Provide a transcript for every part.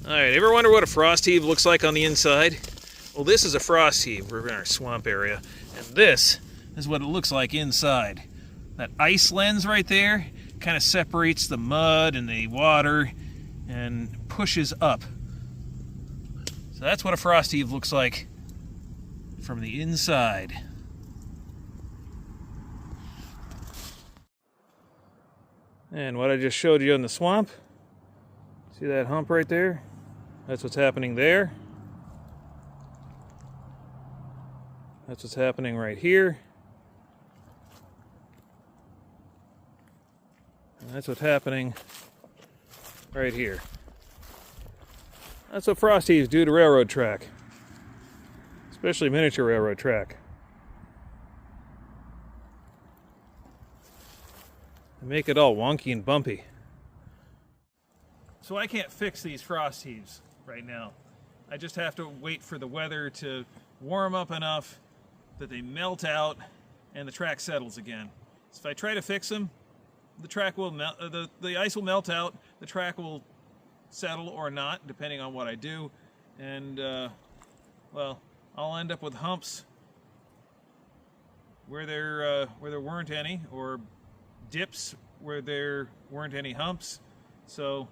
Alright, ever wonder what a frost heave looks like on the inside? Well, this is a frost heave. We're in our swamp area. And this is what it looks like inside. That ice lens right there kind of separates the mud and the water and pushes up. So that's what a frost heave looks like from the inside. And what I just showed you in the swamp, see that hump right there? That's what's happening there. That's what's happening right here. And that's what's happening right here. That's what frost heaves do to railroad track, especially miniature railroad track. They make it all wonky and bumpy. So I can't fix these frost heaves right now. I just have to wait for the weather to warm up enough that they melt out and the track settles again. So if I try to fix them, the track will melt, the ice will melt out, the track will settle or not, depending on what I do, and well, I'll end up with humps where there weren't any, or dips where there weren't any humps. So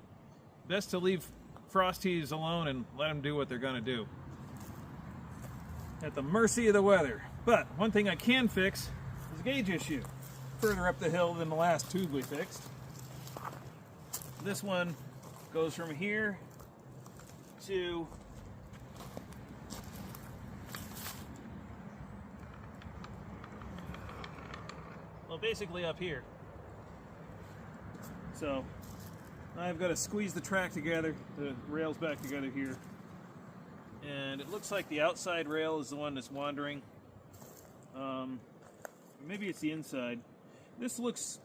best to leave frost heaves alone and let them do what they're going to do. At the mercy of the weather. But one thing I can fix is a gauge issue further up the hill than the last tube we fixed. This one goes from here to basically up here. So I've got to squeeze the track together, the rails back together here. And it looks like the outside rail is the one that's wandering. Maybe it's the inside. This looks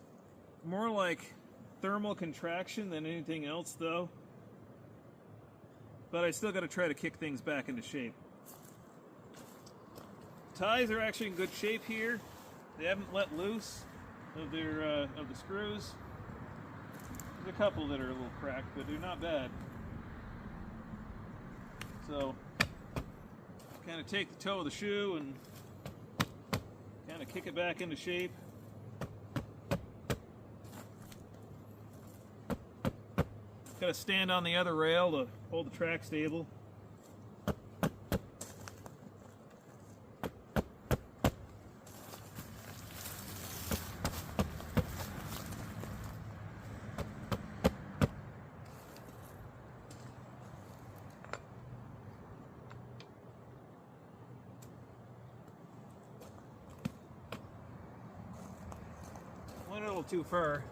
more like thermal contraction than anything else, though. But I still got to try to kick things back into shape. Ties are actually in good shape here. They haven't let loose of their of the screws. There's a couple that are a little cracked, but they're not bad. So, kind of take the toe of the shoe and kind of kick it back into shape. Got to stand on the other rail to hold the track stable. Went a little too far.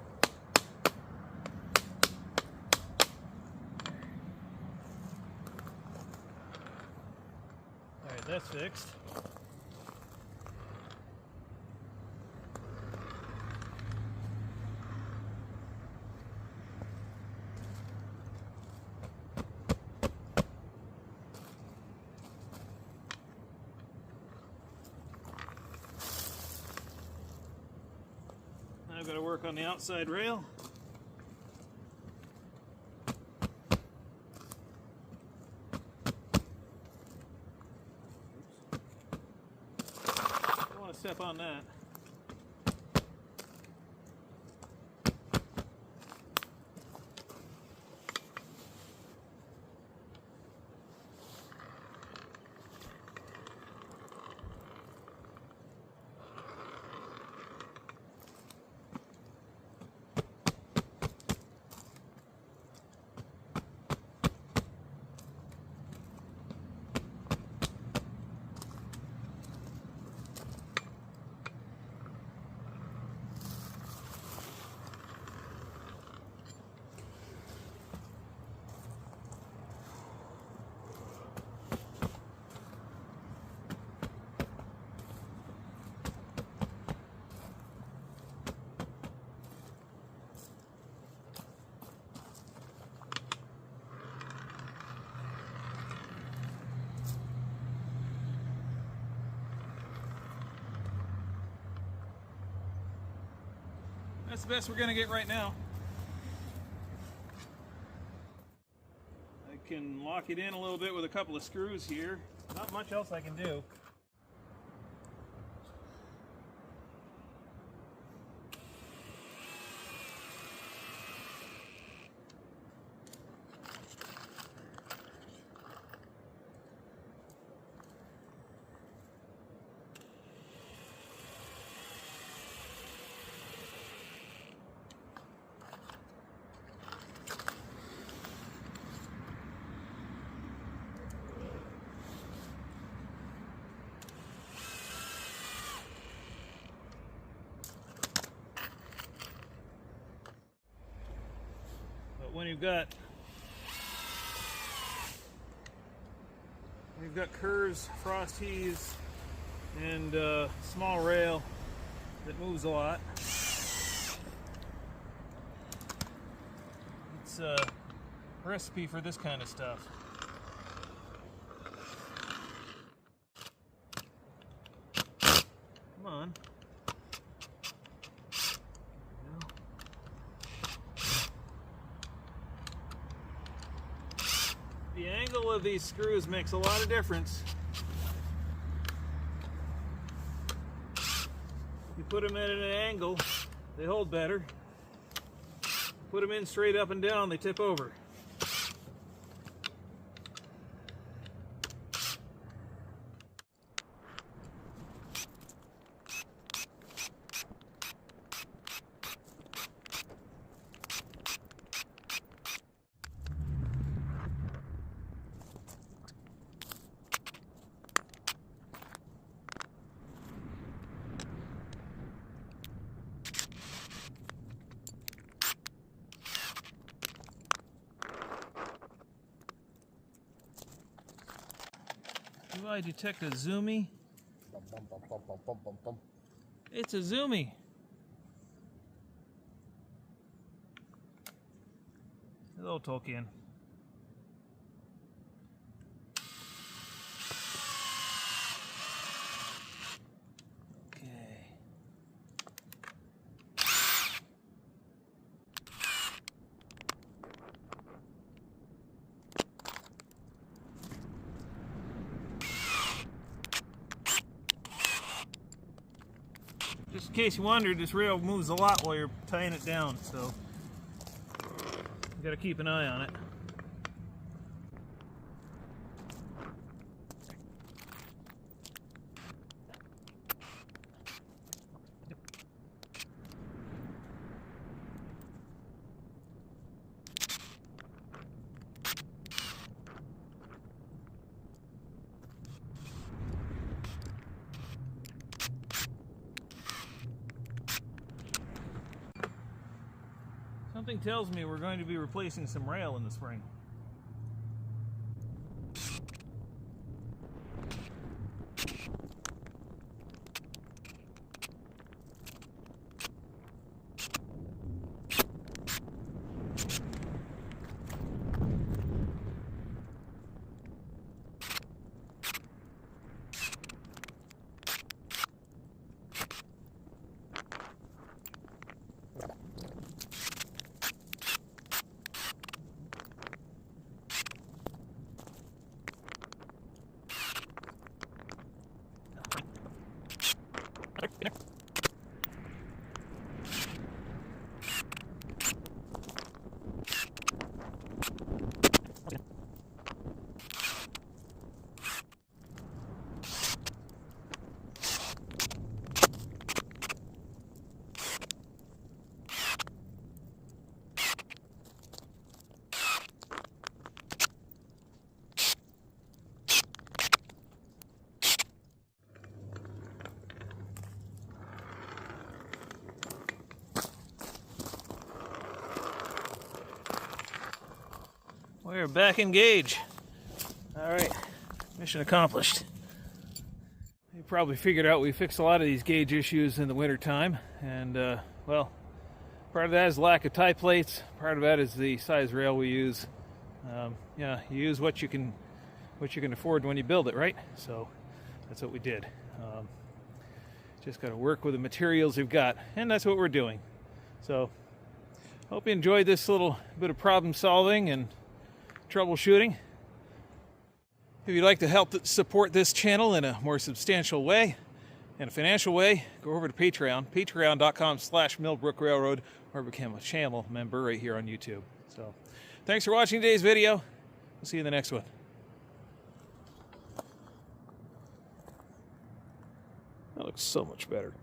Alright, that's fixed. I've got to work on the outside rail. Don't want to step on that. That's the best we're going to get right now. I can lock it in a little bit with a couple of screws here. Not much else I can do. When you've got curves, frost heaves, and small rail that moves a lot, it's a recipe for this kind of stuff. Come on. The angle of these screws makes a lot of difference. You put them at an angle, they hold better. Put them in straight up and down, they tip over. Do I detect a zoomie? It's a zoomie. Hello, Tolkien. Just in case you wondered, this rail moves a lot while you're tying it down, so you gotta keep an eye on it. Something tells me we're going to be replacing some rail in the spring. We're back engaged. All right, mission accomplished. You probably figured out we fixed a lot of these gauge issues in the winter time, and well, part of that is lack of tie plates. Part of that is the size rail we use. Yeah, you use what you can afford when you build it, right? So that's what we did. Just got to work with the materials you've got, and that's what we're doing. So hope you enjoyed this little bit of problem solving and troubleshooting. If you'd like to help support this channel in a more substantial way and a financial way, go over to Patreon, patreon.com/Millbrook Railroad, or become a channel member right here on YouTube. So, thanks for watching today's video. We'll see you in the next one. That looks so much better.